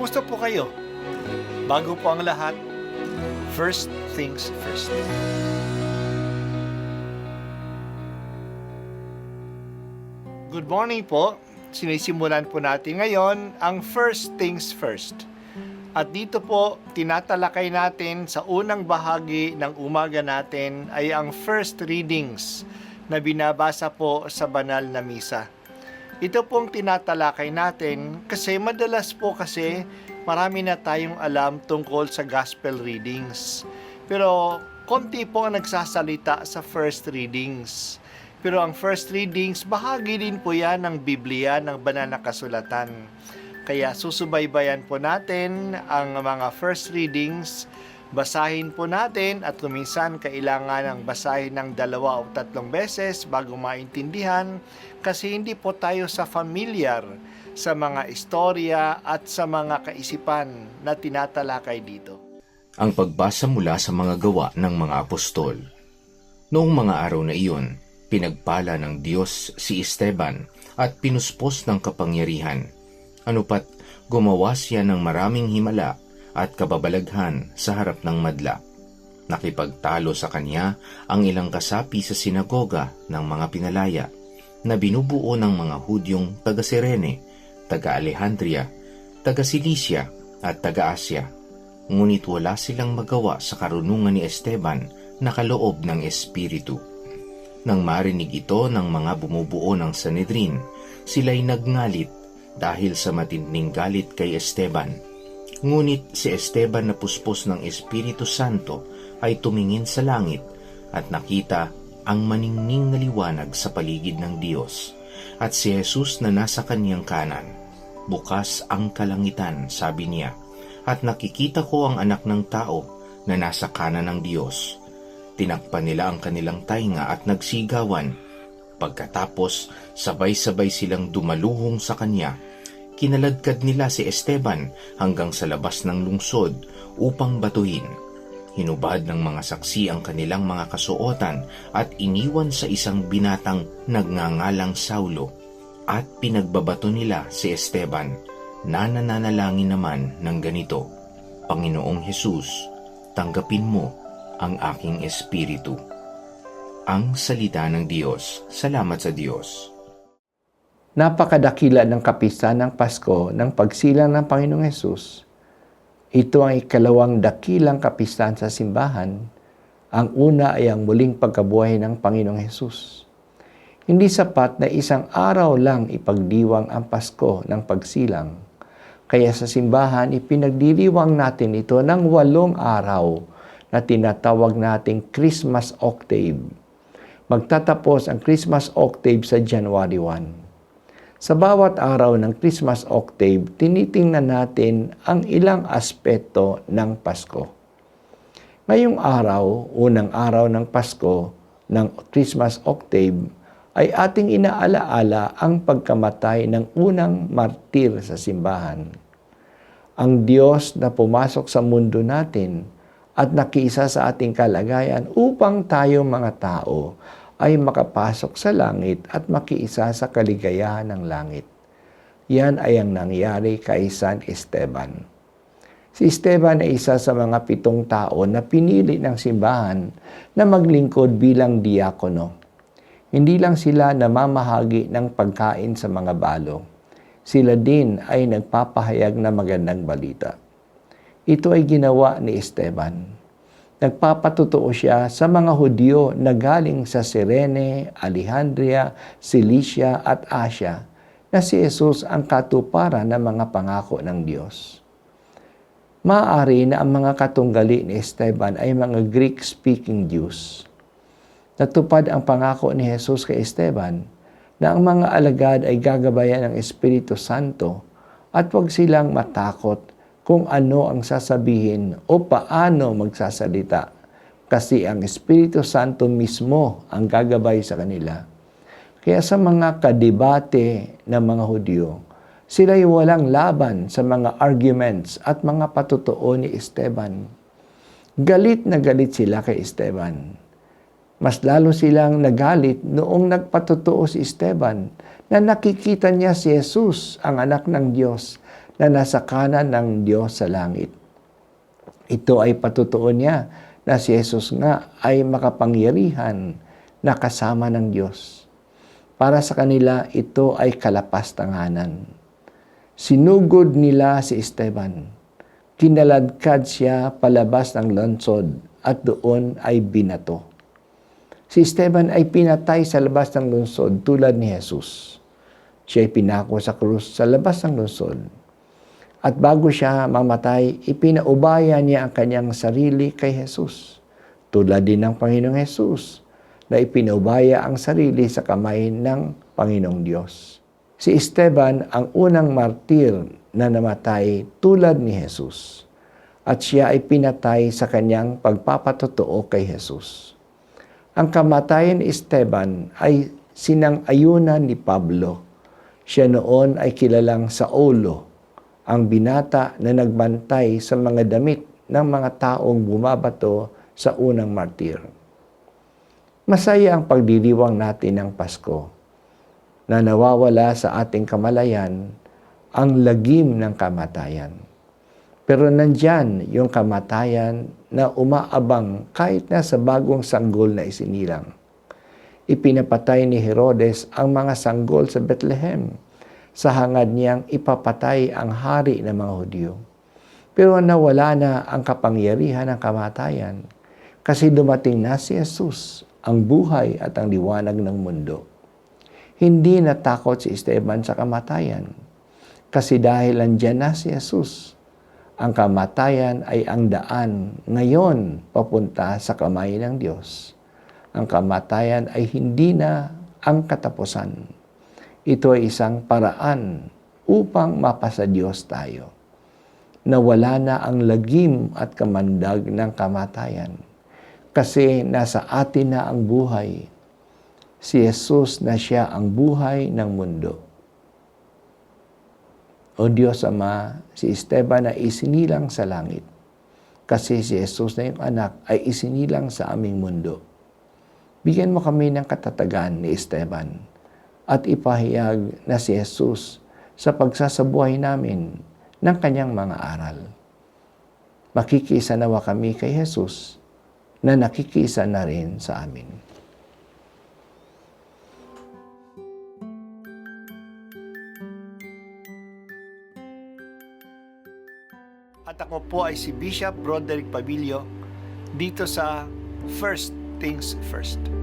Kumusta po kayo? Bago po ang lahat, first things first. Good morning po. Sinisimulan po natin ngayon ang first things first. At dito po, tinatalakay natin sa unang bahagi ng umaga natin ay ang first readings na binabasa po sa banal na misa. Ito pong tinatalakay natin kasi madalas po kasi marami na tayong alam tungkol sa gospel readings. Pero konti po ang nagsasalita sa first readings. Pero ang first readings, bahagi din po yan ng Biblia, ng banal na kasulatan. Kaya susubaybayan po natin ang mga first readings, basahin po natin at kuminsan kailangan ng basahin ng 2 o 3 beses bago maintindihan kasi hindi po tayo familiar sa mga istorya at sa mga kaisipan na tinatalakay dito. Ang pagbasa mula sa mga gawa ng mga apostol. Noong mga araw na iyon, pinagpala ng Diyos si Esteban at pinuspos ng kapangyarihan. Anupat gumawa siya ng maraming himala at kababalaghan sa harap ng madla. Nakipagtalo sa kanya ang ilang kasapi sa sinagoga ng mga pinalaya na binubuo ng mga Hudyong taga-Sirene, taga-Alejandria, taga-Cilicia at taga-Asya. Ngunit wala silang magawa sa karunungan ni Esteban na kaloob ng Espiritu. Nang marinig ito ng mga bumubuo ng Sanhedrin, sila'y nagngalit dahil sa matinding galit kay Esteban. Ngunit si Esteban na puspos ng Espiritu Santo ay tumingin sa langit at nakita ang maningning na liwanag sa paligid ng Diyos at si Jesus na nasa kanyang kanan. Bukas ang kalangitan, sabi niya, at nakikita ko ang anak ng tao na nasa kanan ng Diyos. Tinakpan nila ang kanilang tainga at nagsigawan. Pagkatapos, sabay-sabay silang dumaluhong sa kanya. Kinaladkad nila si Esteban hanggang sa labas ng lungsod upang batuhin. Hinubad ng mga saksi ang kanilang mga kasuotan at iniwan sa isang binatang nagngangalang Saulo. At pinagbabato nila si Esteban na nananalangin naman ng ganito, Panginoong Hesus, tanggapin mo ang aking espiritu. Ang salita ng Diyos. Salamat sa Diyos. Napakadakila ng kapistahan ng Pasko ng pagsilang ng Panginoong Hesus. Ito ang ikalawang dakilang kapistahan sa simbahan. Ang una ay ang muling pagkabuhay ng Panginoong Hesus. Hindi sapat na isang araw lang ipagdiwang ang Pasko ng pagsilang. Kaya sa simbahan, ipinagdiriwang natin ito ng 8 araw na tinatawag nating Christmas Octave. Magtatapos ang Christmas Octave sa January 1. Sa bawat araw ng Christmas Octave, tinitingnan natin ang ilang aspeto ng Pasko. Ngayong araw, unang araw ng Pasko, ng Christmas Octave, ay ating inaalaala ang pagkamatay ng unang martir sa simbahan. Ang Diyos na pumasok sa mundo natin at nakiisa sa ating kalagayan upang tayo mga tao ay makapasok sa langit at makiisa sa kaligayahan ng langit. Yan ay ang nangyari kay San Esteban. Si Esteban ay isa sa mga 7 tao na pinili ng simbahan na maglingkod bilang diakono. Hindi lang sila namamahagi ng pagkain sa mga balo. Sila din ay nagpapahayag na magandang balita. Ito ay ginawa ni Esteban. Nagpapatotoo siya sa mga Hudyo na galing sa Cyrene, Alejandria, Cilicia at Asya na si Jesus ang katuparan ng mga pangako ng Diyos. Maaari na ang mga katunggali ni Esteban ay mga Greek-speaking Jews. Natupad ang pangako ni Jesus kay Esteban na ang mga alagad ay gagabayan ng Espiritu Santo at huwag silang matakot kung ano ang sasabihin o paano magsasalita kasi ang Espiritu Santo mismo ang gagabay sa kanila. Kaya sa mga kadebate ng mga Hudyo, sila'y walang laban sa mga arguments at mga patutuo ni Esteban. Galit na galit sila kay Esteban. Mas lalo silang nagalit noong nagpatutuo si Esteban na nakikita niya si Jesus, ang anak ng Diyos, na nasa kanan ng Diyos sa langit. Ito ay patutuon niya na si Jesus nga ay makapangyarihan na kasama ng Diyos. Para sa kanila, ito ay kalapastanganan. Sinugod nila si Esteban. Kinaladkad siya palabas ng lungsod at doon ay binato. Si Esteban ay pinatay sa labas ng lungsod tulad ni Jesus. Siya ay pinako sa krus sa labas ng lungsod. At bago siya mamatay, ipinaubaya niya ang kanyang sarili kay Jesus. Tulad din ng Panginoong Jesus na ipinaubaya ang sarili sa kamay ng Panginoong Diyos. Si Esteban ang unang martir na namatay tulad ni Jesus. At siya ay pinatay sa kanyang pagpapatotoo kay Jesus. Ang kamatayan ni Esteban ay sinang-ayunan ni Pablo. Siya noon ay kilalang Saulo, ang binata na nagbantay sa mga damit ng mga taong bumabato sa unang martir. Masaya ang pagdiriwang natin ng Pasko na nawawala sa ating kamalayan ang lagim ng kamatayan. Pero nandyan yung kamatayan na umaabang kahit na sa bagong sanggol na isinilang. Ipinapatay ni Herodes ang mga sanggol sa Bethlehem sa hangad niyang ipapatay ang hari ng mga Hudyo. Pero nawala na ang kapangyarihan ng kamatayan kasi dumating na si Jesus, ang buhay at ang liwanag ng mundo. Hindi natakot si Esteban sa kamatayan kasi dahil andyan na si Jesus, ang kamatayan ay ang daan ngayon papunta sa kamay ng Diyos. Ang kamatayan ay hindi na ang katapusan. Ito ay isang paraan upang mapasa Diyos tayo. Nawala na ang lagim at kamandag ng kamatayan kasi nasa atin na ang buhay. Si Jesus na siya ang buhay ng mundo. O Diyos Ama, si Esteban ay isinilang sa langit kasi si Jesus na yung anak ay isinilang sa aming mundo. Bigyan mo kami ng katatagan ni Esteban at ipahayag na si Jesus sa pagsasabuhay namin ng kanyang mga aral. Makikisa nawa kami kay Jesus na nakikisa na rin sa amin. At ako po ay si Bishop Broderick Pabilio dito sa First Things First.